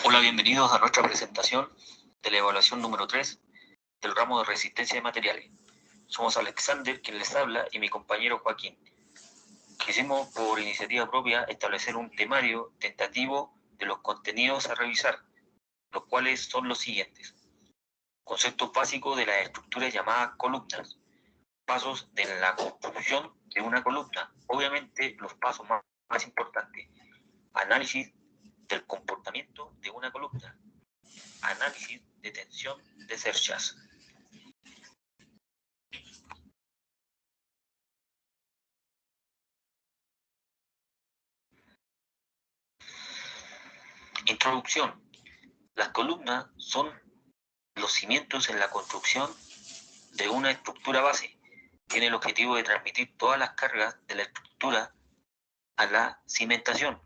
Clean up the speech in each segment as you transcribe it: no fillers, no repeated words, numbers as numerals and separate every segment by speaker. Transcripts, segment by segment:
Speaker 1: Hola, bienvenidos a nuestra presentación de la evaluación número 3 del ramo de resistencia de materiales. Somos Alexander, quien les habla, y mi compañero Joaquín. Quisimos, por iniciativa propia, establecer un temario tentativo de los contenidos a revisar, los cuales son los siguientes. Conceptos básicos de las estructuras llamadas columnas, pasos de la construcción de una columna, obviamente los pasos más importantes, análisis del comportamiento de una columna, análisis de tensión de cerchas. Introducción. Las columnas son los cimientos en la construcción de una estructura base. Tiene el objetivo de transmitir todas las cargas de la estructura a la cimentación,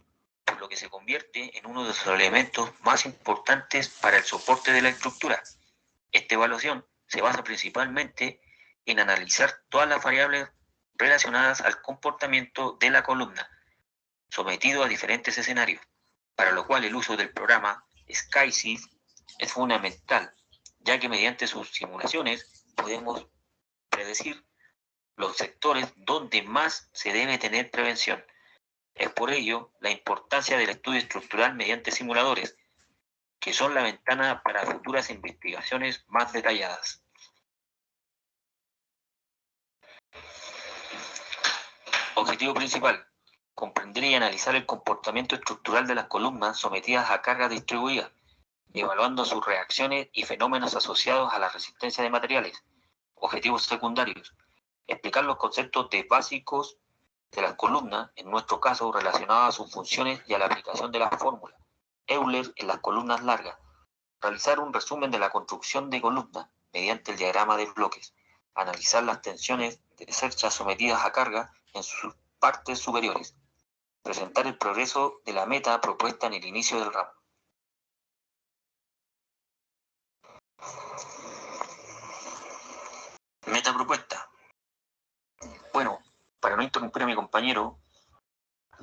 Speaker 1: por lo que se convierte en uno de los elementos más importantes para el soporte de la estructura. Esta evaluación se basa principalmente en analizar todas las variables relacionadas al comportamiento de la columna, sometido a diferentes escenarios, para lo cual el uso del programa SkySys es fundamental, ya que mediante sus simulaciones podemos predecir los sectores donde más se debe tener prevención. Es por ello la importancia del estudio estructural mediante simuladores, que son la ventana para futuras investigaciones más detalladas. Objetivo principal: comprender y analizar el comportamiento estructural de las columnas sometidas a cargas distribuidas, evaluando sus reacciones y fenómenos asociados a la resistencia de materiales. Objetivos secundarios: explicar los conceptos básicos de las columnas, en nuestro caso relacionados a sus funciones y a la aplicación de la fórmula Euler en las columnas largas. Realizar un resumen de la construcción de columnas mediante el diagrama de bloques. Analizar las tensiones de cerchas sometidas a carga en sus partes superiores. Presentar el progreso de la meta propuesta en el inicio del ramo. Meta propuesta. Bueno, para no interrumpir a mi compañero,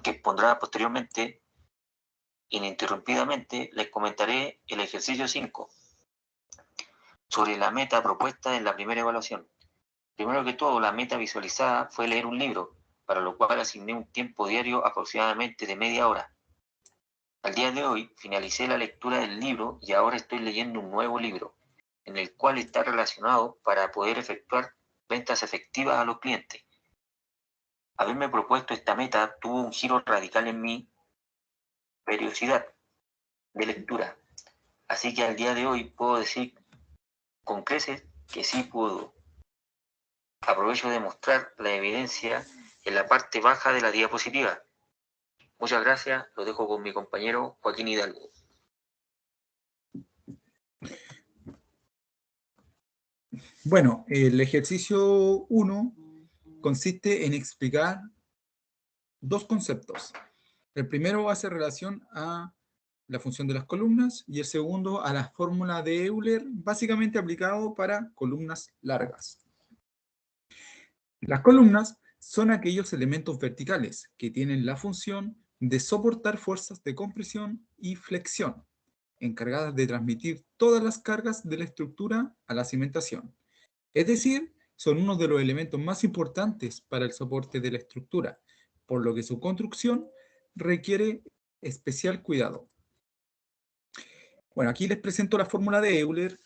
Speaker 1: que expondrá posteriormente, ininterrumpidamente, les comentaré el ejercicio 5 sobre la meta propuesta en la primera evaluación. Primero que todo, la meta visualizada fue leer un libro, para lo cual asigné un tiempo diario aproximadamente de media hora. Al día de hoy finalicé la lectura del libro y ahora estoy leyendo un nuevo libro, en el cual está relacionado para poder efectuar ventas efectivas a los clientes. Haberme propuesto esta meta tuvo un giro radical en mi periodicidad de lectura, así que al día de hoy puedo decir con creces que sí puedo. Aprovecho de mostrar la evidencia en la parte baja de la diapositiva. Muchas gracias, lo dejo con mi compañero Joaquín Hidalgo.
Speaker 2: Bueno, el ejercicio 1 consiste en explicar dos conceptos. El primero hace relación a la función de las columnas y el segundo a la fórmula de Euler, básicamente aplicado para columnas largas. Las columnas son aquellos elementos verticales que tienen la función de soportar fuerzas de compresión y flexión, encargadas de transmitir todas las cargas de la estructura a la cimentación. Es decir, son uno de los elementos más importantes para el soporte de la estructura, por lo que su construcción requiere especial cuidado. Bueno, aquí les presento la fórmula de Euler,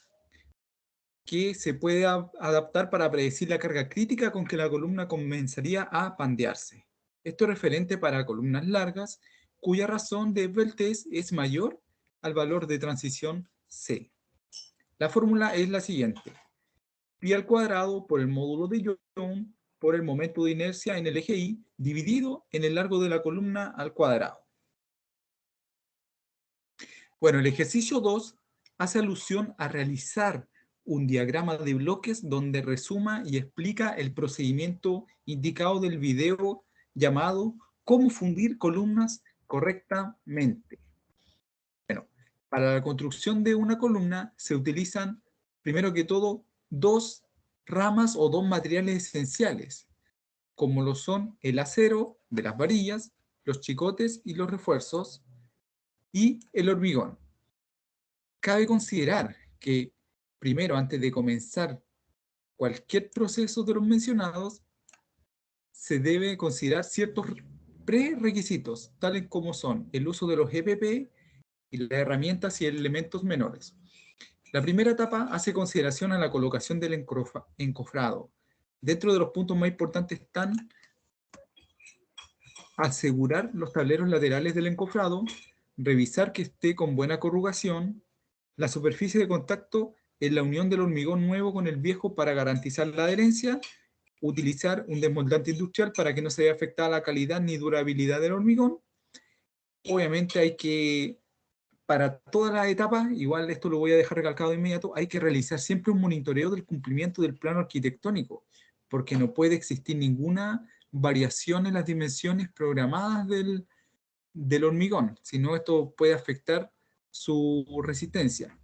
Speaker 2: que se puede adaptar para predecir la carga crítica con que la columna comenzaría a pandearse. Esto es referente para columnas largas, cuya razón de esbeltez es mayor al valor de transición C. La fórmula es la siguiente: pi al cuadrado por el módulo de Young por el momento de inercia en el eje Y dividido en el largo de la columna al cuadrado. Bueno, el ejercicio 2 hace alusión a realizar un diagrama de bloques donde resuma y explica el procedimiento indicado del video llamado "Cómo fundir columnas correctamente". Bueno, para la construcción de una columna se utilizan, primero que todo, dos ramas o dos materiales esenciales, como lo son el acero de las varillas, los chicotes y los refuerzos, y el hormigón. cabe considerar que, primero, antes de comenzar cualquier proceso de los mencionados, se debe considerar ciertos prerequisitos, tales como son el uso de los EPP y las herramientas y elementos menores. La primera etapa hace consideración a la colocación del encofrado. Dentro de los puntos más importantes están asegurar los tableros laterales del encofrado, revisar que esté con buena corrugación, la superficie de contacto en la unión del hormigón nuevo con el viejo para garantizar la adherencia, utilizar un desmoldante industrial para que no se vea afectada la calidad ni durabilidad del hormigón. Obviamente hay que, para todas las etapas, igual esto lo voy a dejar recalcado de inmediato, hay que realizar siempre un monitoreo del cumplimiento del plano arquitectónico, porque no puede existir ninguna variación en las dimensiones programadas del hormigón, sino esto puede afectar su resistencia.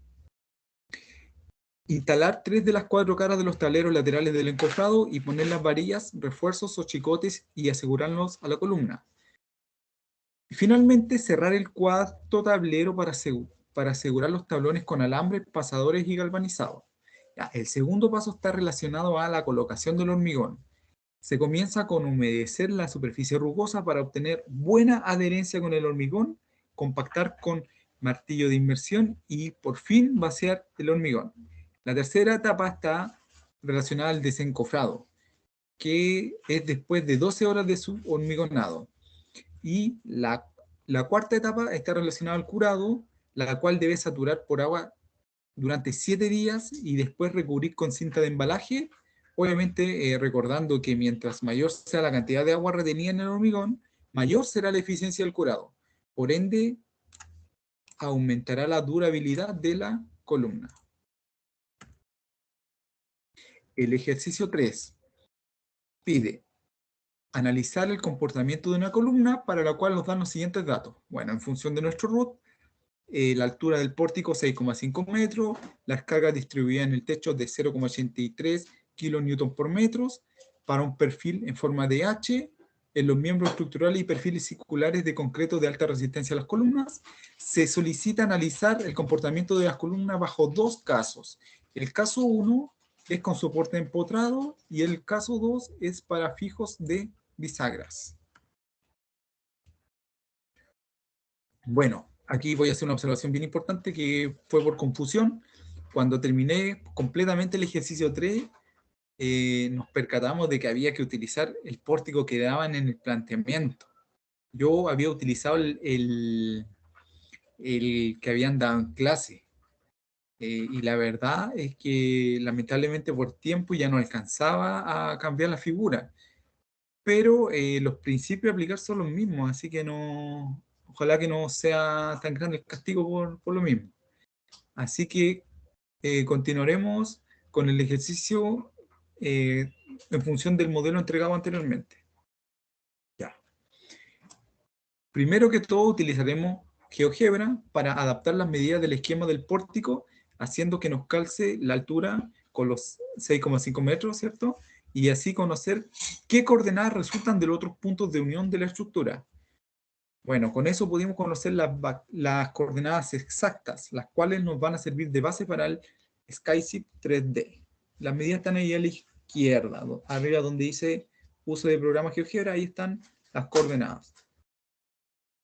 Speaker 2: Instalar 3 de las 4 caras de los tableros laterales del encofrado y poner las varillas, refuerzos o chicotes y asegurarlos a la columna. Y finalmente, cerrar el cuarto tablero para asegurar los tablones con alambres, pasadores y galvanizados. Ya, el segundo paso está relacionado a la colocación del hormigón. Se comienza con humedecer la superficie rugosa para obtener buena adherencia con el hormigón, compactar con martillo de inmersión y por fin vaciar el hormigón. La tercera etapa está relacionada al desencofrado, que es después de 12 horas de su hormigonado. Y la cuarta etapa está relacionada al curado, la cual debe saturar por agua durante 7 días y después recubrir con cinta de embalaje, obviamente recordando que mientras mayor sea la cantidad de agua retenida en el hormigón, mayor será la eficiencia del curado. Por ende, aumentará la durabilidad de la columna. El ejercicio 3 pide analizar el comportamiento de una columna, para la cual nos dan los siguientes datos. Bueno, en función de nuestro root, la altura del pórtico 6,5 metros, las cargas distribuidas en el techo de 0,83 kilonewton por metros, para un perfil en forma de H, en los miembros estructurales y perfiles circulares de concreto de alta resistencia a las columnas. Se solicita analizar el comportamiento de las columnas bajo 2 casos. El caso 1 es con soporte empotrado y el caso 2 es para fijos de bisagras. Bueno, aquí voy a hacer una observación bien importante que fue por confusión. Cuando terminé completamente el ejercicio 3, nos percatamos de que había que utilizar el pórtico que daban en el planteamiento. Yo había utilizado el que habían dado en clase. Y la verdad es que lamentablemente por tiempo ya no alcanzaba a cambiar la figura. Pero los principios a aplicar son los mismos, así que no, ojalá que no sea tan grande el castigo por lo mismo. Así que continuaremos con el ejercicio en función del modelo entregado anteriormente. Ya. Primero que todo utilizaremos GeoGebra para adaptar las medidas del esquema del pórtico, haciendo que nos calce la altura con los 6,5 metros, ¿cierto? Y así conocer qué coordenadas resultan de los otros puntos de unión de la estructura. Bueno, con eso pudimos conocer las coordenadas exactas, las cuales nos van a servir de base para el SkyShip 3D. Las medidas están ahí a la izquierda, arriba donde dice uso de programa GeoGebra, ahí están las coordenadas.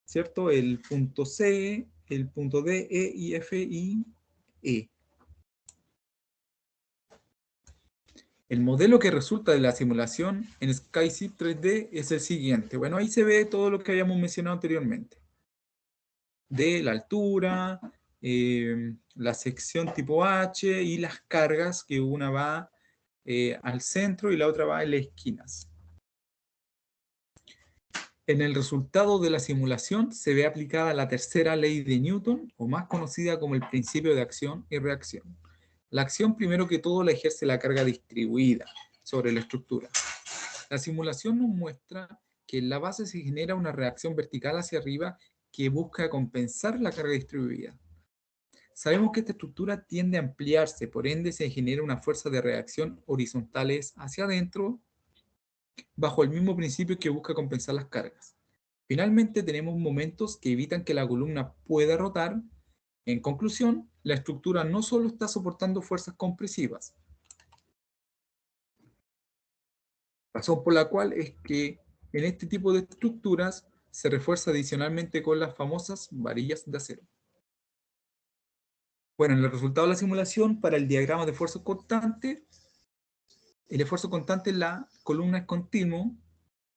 Speaker 2: ¿Cierto? El punto C, el punto D, E, I, F, I, E. El modelo que resulta de la simulación en SkyShip 3D es el siguiente. Bueno, ahí se ve todo lo que habíamos mencionado anteriormente. De la altura, la sección tipo H y las cargas, que una va al centro y la otra va en las esquinas. En el resultado de la simulación se ve aplicada la tercera ley de Newton, o más conocida como el principio de acción y reacción. La acción, primero que todo, la ejerce la carga distribuida sobre la estructura. La simulación nos muestra que en la base se genera una reacción vertical hacia arriba que busca compensar la carga distribuida. Sabemos que esta estructura tiende a ampliarse, por ende se genera una fuerza de reacción horizontales hacia adentro, bajo el mismo principio que busca compensar las cargas. Finalmente tenemos momentos que evitan que la columna pueda rotar, En conclusión, la estructura no solo está soportando fuerzas compresivas, razón por la cual es que en este tipo de estructuras se refuerza adicionalmente con las famosas varillas de acero. Bueno, en el resultado de la simulación, para el diagrama de esfuerzo constante, el esfuerzo constante en la columna es continuo,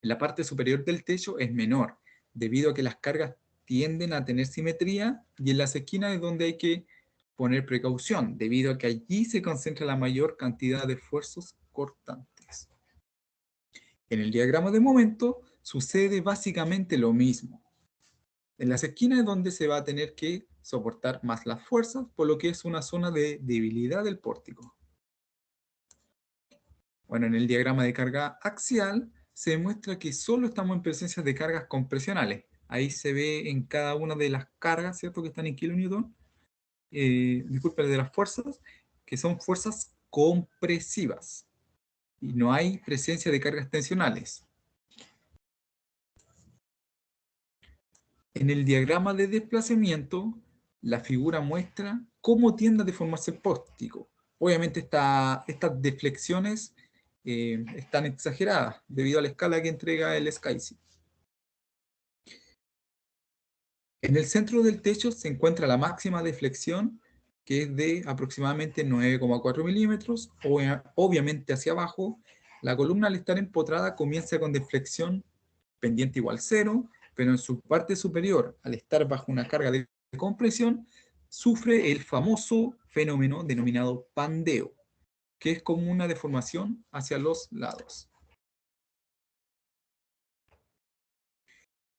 Speaker 2: en la parte superior del techo es menor, debido a que las cargas tienden a tener simetría, y en las esquinas es donde hay que poner precaución, debido a que allí se concentra la mayor cantidad de esfuerzos cortantes. En el diagrama de momento sucede básicamente lo mismo. En las esquinas es donde se va a tener que soportar más las fuerzas, por lo que es una zona de debilidad del pórtico. Bueno, en el diagrama de carga axial se demuestra que solo estamos en presencia de cargas compresionales. Ahí se ve en cada una de las cargas, ¿cierto?, que están en kilonewton, disculpen, de las fuerzas, que son fuerzas compresivas. Y no hay presencia de cargas tensionales. En el diagrama de desplazamiento, la figura muestra cómo tiende a deformarse el pórtico. Obviamente estas deflexiones están exageradas debido a la escala que entrega el SkySeep. En el centro del techo se encuentra la máxima deflexión, que es de aproximadamente 9,4 milímetros. Obviamente hacia abajo, la columna al estar empotrada comienza con deflexión pendiente igual 0, pero en su parte superior, al estar bajo una carga de compresión, sufre el famoso fenómeno denominado pandeo, que es como una deformación hacia los lados.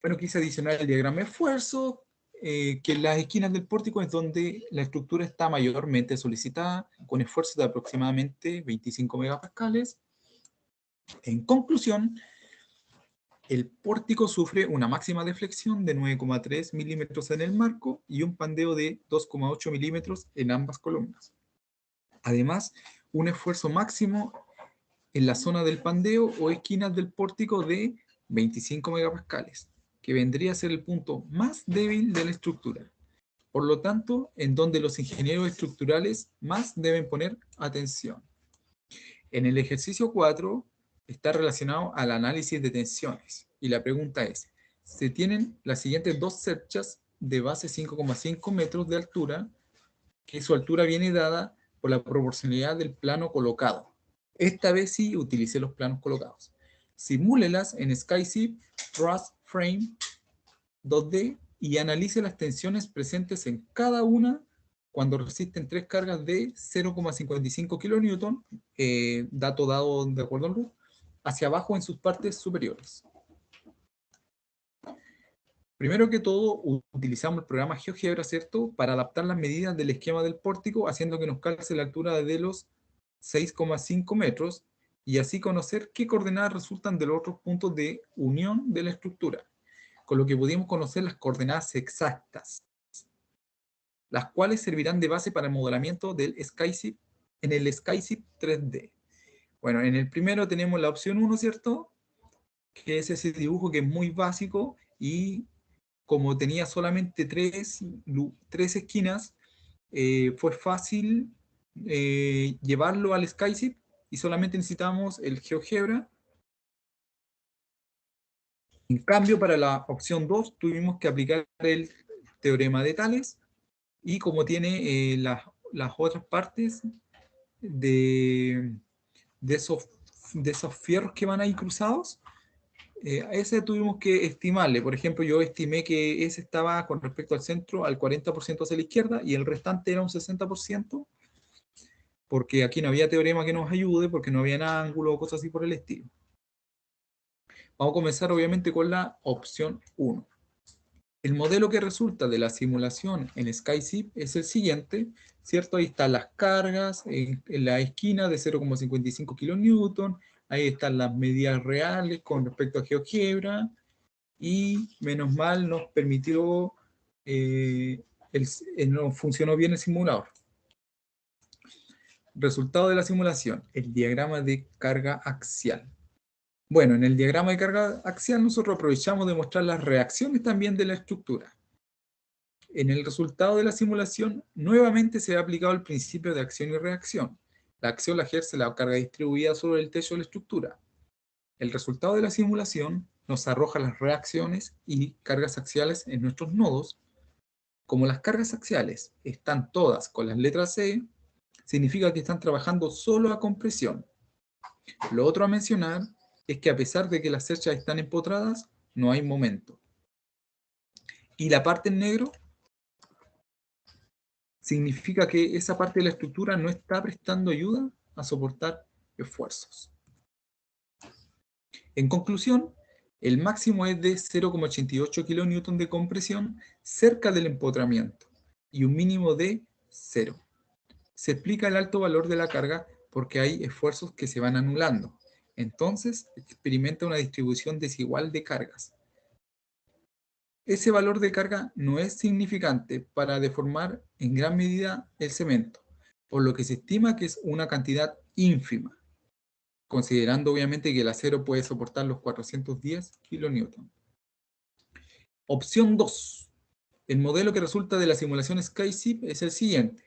Speaker 2: Bueno, quise adicionar el diagrama de esfuerzo, que en las esquinas del pórtico es donde la estructura está mayormente solicitada, con esfuerzos de aproximadamente 25 megapascales. En conclusión, el pórtico sufre una máxima deflexión de 9,3 milímetros en el marco y un pandeo de 2,8 milímetros en ambas columnas. Además, un esfuerzo máximo en la zona del pandeo o esquinas del pórtico de 25 megapascales, que vendría a ser el punto más débil de la estructura. Por lo tanto, en donde los ingenieros estructurales más deben poner atención. En el ejercicio 4 está relacionado al análisis de tensiones. Y la pregunta es, se tienen las siguientes dos cerchas de base 5,5 metros de altura, que su altura viene dada por la proporcionalidad del plano colocado. Esta vez sí utilicé los planos colocados. Simúlelas en SkySeep Truss Frame 2D y analice las tensiones presentes en cada una cuando resisten tres cargas de 0,55 kN, dato dado de acuerdo al RUF, hacia abajo en sus partes superiores. Primero que todo, utilizamos el programa GeoGebra, ¿cierto?, para adaptar las medidas del esquema del pórtico, haciendo que nos calce la altura de los 6,5 metros, y así conocer qué coordenadas resultan de los otros puntos de unión de la estructura, con lo que pudimos conocer las coordenadas exactas, las cuales servirán de base para el modelamiento del SkySeep en el SkySeep 3D. Bueno, en el primero tenemos la opción 1, ¿cierto?, que es ese dibujo que es muy básico, y como tenía solamente tres esquinas, fue fácil llevarlo al SkySeep y solamente necesitamos el GeoGebra. En cambio, para la opción 2 tuvimos que aplicar el teorema de Tales, y como tiene las otras partes de esos fierros que van ahí cruzados, a ese tuvimos que estimarle. Por ejemplo, yo estimé que ese estaba con respecto al centro al 40% hacia la izquierda y el restante era un 60%, porque aquí no había teorema que nos ayude, porque no había ángulo o cosas así por el estilo. Vamos a comenzar obviamente con la opción 1. El modelo que resulta de la simulación en SkySeep es el siguiente, ¿cierto? Ahí están las cargas en la esquina de 0,55 kN, ahí están las medidas reales con respecto a GeoGebra, y menos mal nos permitió, nos funcionó bien el simulador. Resultado de la simulación, el diagrama de carga axial. Bueno, en el diagrama de carga axial nosotros aprovechamos de mostrar las reacciones también de la estructura. En el resultado de la simulación, nuevamente se ha aplicado el principio de acción y reacción. La acción la ejerce la carga distribuida sobre el techo de la estructura. El resultado de la simulación nos arroja las reacciones y cargas axiales en nuestros nodos. Como las cargas axiales están todas con las letras C, significa que están trabajando solo a compresión. Lo otro a mencionar es que a pesar de que las cerchas están empotradas, no hay momento. Y la parte en negro significa que esa parte de la estructura no está prestando ayuda a soportar esfuerzos. En conclusión, el máximo es de 0,88 kN de compresión cerca del empotramiento y un mínimo de 0. Se explica el alto valor de la carga porque hay esfuerzos que se van anulando. Entonces, experimenta una distribución desigual de cargas. Ese valor de carga no es significante para deformar en gran medida el cemento, por lo que se estima que es una cantidad ínfima, considerando obviamente que el acero puede soportar los 410 kN. Opción 2. El modelo que resulta de la simulación SkyShip es el siguiente.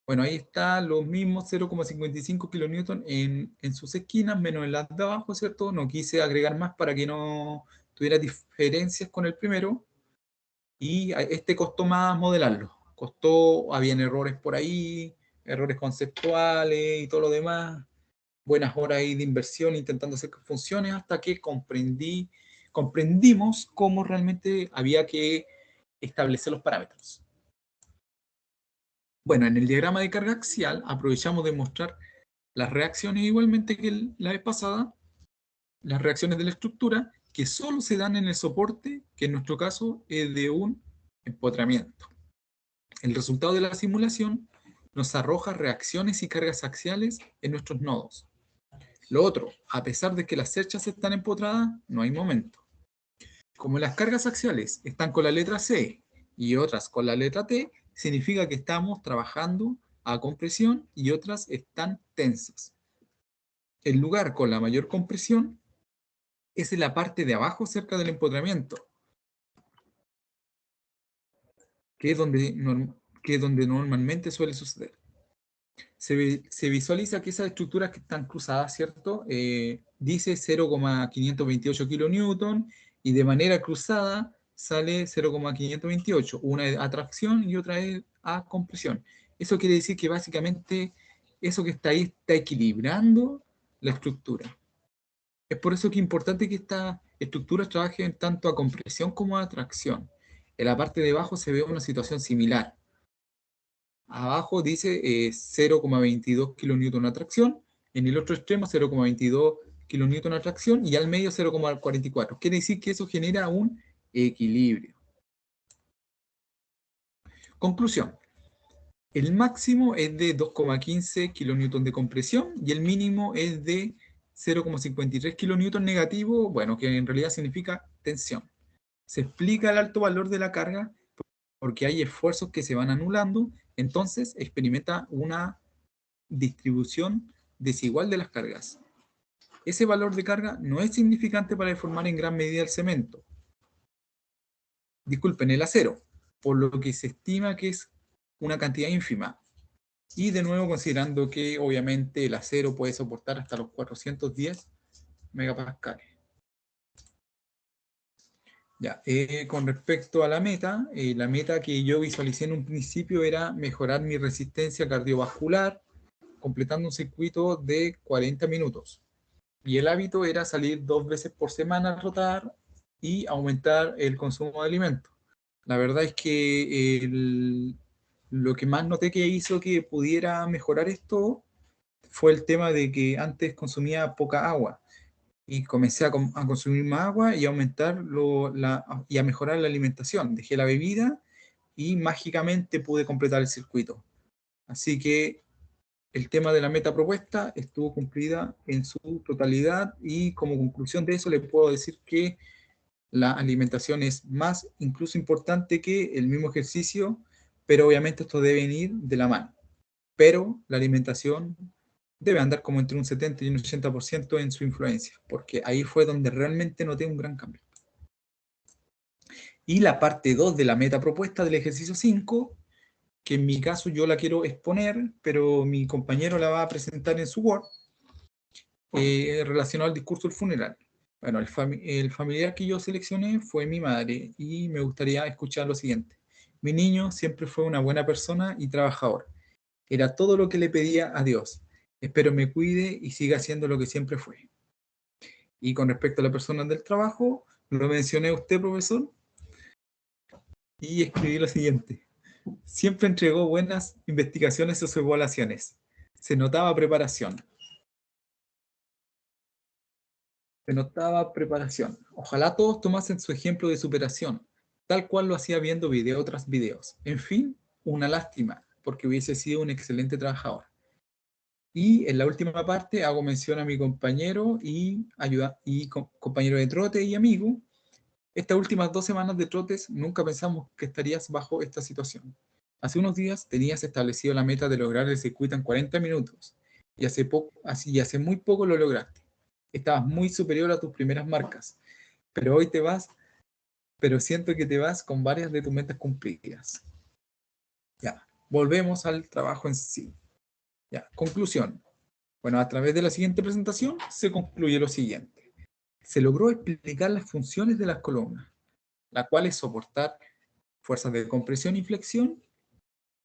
Speaker 2: Bueno, ahí está los mismos 0,55 kN en sus esquinas, menos en las de abajo, ¿cierto? No quise agregar más para que no tuviera diferencias con el primero. Y este costó más modelarlo. Habían errores por ahí, errores conceptuales y todo lo demás. Buenas horas ahí de inversión intentando hacer que funcione hasta que comprendimos cómo realmente había que establecer los parámetros. Bueno, en el diagrama de carga axial aprovechamos de mostrar las reacciones igualmente que la vez pasada, las reacciones de la estructura que solo se dan en el soporte, que en nuestro caso es de un empotramiento. El resultado de la simulación nos arroja reacciones y cargas axiales en nuestros nodos. Lo otro, a pesar de que las cerchas están empotradas, no hay momento. Como las cargas axiales están con la letra C y otras con la letra T, significa que estamos trabajando a compresión y otras están tensas. El lugar con la mayor compresión es en la parte de abajo cerca del empotramiento, que es donde normalmente suele suceder. Se visualiza que esas estructuras que están cruzadas, ¿cierto? Dice 0,528 kN y de manera cruzada sale 0,528. Una es a tracción y otra es a compresión. Eso quiere decir que básicamente eso que está ahí está equilibrando la estructura. Es por eso que es importante que estas estructuras trabajen tanto a compresión como a tracción. En la parte de abajo se ve una situación similar. Abajo dice 0,22 kN atracción, en el otro extremo 0,22 kN atracción y al medio 0,44. Quiere decir que eso genera un equilibrio. Conclusión. El máximo es de 2,15 kN de compresión y el mínimo es de 0,53 kN negativo, bueno, que en realidad significa tensión. Se explica el alto valor de la carga porque hay esfuerzos que se van anulando, entonces experimenta una distribución desigual de las cargas. Ese valor de carga no es significante para deformar en gran medida el cemento. Disculpen, el acero, por lo que se estima que es una cantidad ínfima. Y de nuevo considerando que obviamente el acero puede soportar hasta los 410 megapascales. Ya, con respecto a la meta que yo visualicé en un principio era mejorar mi resistencia cardiovascular, completando un circuito de 40 minutos. Y el hábito era salir 2 veces por semana a trotar y aumentar el consumo de alimentos. La verdad es que lo que más noté que hizo que pudiera mejorar esto fue el tema de que antes consumía poca agua y comencé a consumir más agua y a y a mejorar la alimentación. Dejé la bebida y mágicamente pude completar el circuito. Así que el tema de la meta propuesta estuvo cumplida en su totalidad y como conclusión de eso le puedo decir que la alimentación es más incluso importante que el mismo ejercicio, pero obviamente esto debe ir de la mano. Pero la alimentación debe andar como entre un 70 y un 80% en su influencia, porque ahí fue donde realmente noté un gran cambio. Y la parte 2 de la meta propuesta del ejercicio 5, que en mi caso yo la quiero exponer, pero mi compañero la va a presentar en su Word, relacionado al discurso del funeral. Bueno, el familiar que yo seleccioné fue mi madre y me gustaría escuchar lo siguiente. Mi niño siempre fue una buena persona y trabajador. Era todo lo que le pedía a Dios. Espero me cuide y siga haciendo lo que siempre fue. Y con respecto a la persona del trabajo, lo mencioné a usted, profesor, y escribí lo siguiente. Siempre entregó buenas investigaciones o evaluaciones. Se notaba preparación. Se notaba preparación. Ojalá todos tomasen su ejemplo de superación, tal cual lo hacía viendo video tras videos. En fin, una lástima, porque hubiese sido un excelente trabajador. Y en la última parte hago mención a mi compañero y compañero de trote y amigo. Estas últimas 2 semanas de trotes nunca pensamos que estarías bajo esta situación. Hace unos días tenías establecido la meta de lograr el circuito en 40 minutos y hace muy poco lo lograste. Estabas muy superior a tus primeras marcas, pero hoy te vas, pero siento que te vas con varias de tus metas cumplidas. Ya, volvemos al trabajo en sí. Ya, conclusión. Bueno, a través de la siguiente presentación se concluye lo siguiente. Se logró explicar las funciones de las columnas, la cual es soportar fuerzas de compresión y flexión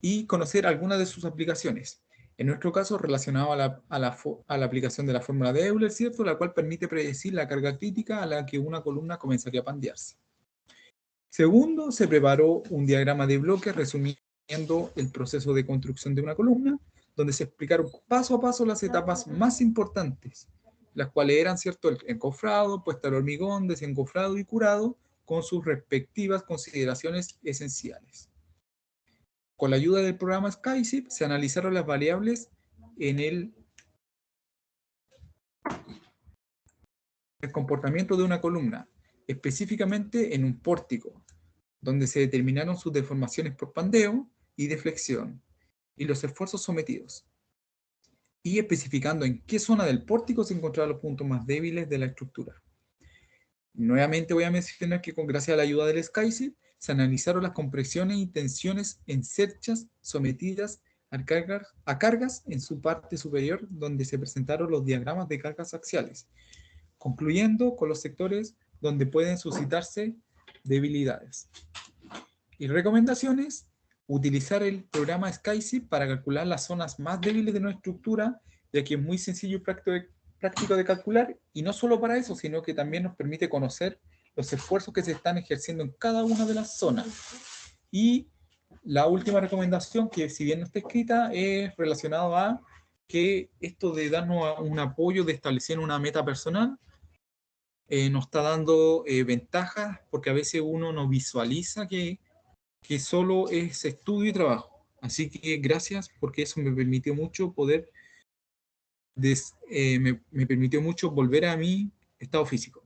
Speaker 2: y conocer algunas de sus aplicaciones. En nuestro caso, relacionado a la aplicación de la fórmula de Euler, ¿cierto? La cual permite predecir la carga crítica a la que una columna comenzaría a pandearse. Segundo, se preparó un diagrama de bloques resumiendo el proceso de construcción de una columna, donde se explicaron paso a paso las etapas más importantes, las cuales eran, ¿cierto?, el encofrado, puesta al hormigón, desencofrado y curado, con sus respectivas consideraciones esenciales. Con la ayuda del programa SkyShip se analizaron las variables en el comportamiento de una columna, específicamente en un pórtico, donde se determinaron sus deformaciones por pandeo y deflexión, y los esfuerzos sometidos, y especificando en qué zona del pórtico se encontraban los puntos más débiles de la estructura. Nuevamente voy a mencionar que gracias a la ayuda del SkyShip se analizaron las compresiones y tensiones en cerchas sometidas a cargas en su parte superior, donde se presentaron los diagramas de cargas axiales, concluyendo con los sectores donde pueden suscitarse debilidades. Y recomendaciones: utilizar el programa SkyShip para calcular las zonas más débiles de nuestra estructura, ya que es muy sencillo y práctico de calcular, y no solo para eso, sino que también nos permite conocer los esfuerzos que se están ejerciendo en cada una de las zonas. Y la última recomendación, que si bien no está escrita, es relacionado a que esto de darnos un apoyo, de establecer una meta personal, nos está dando ventajas, porque a veces uno no visualiza que solo es estudio y trabajo. Así que gracias, porque eso me permitió mucho me permitió mucho volver a mi estado físico.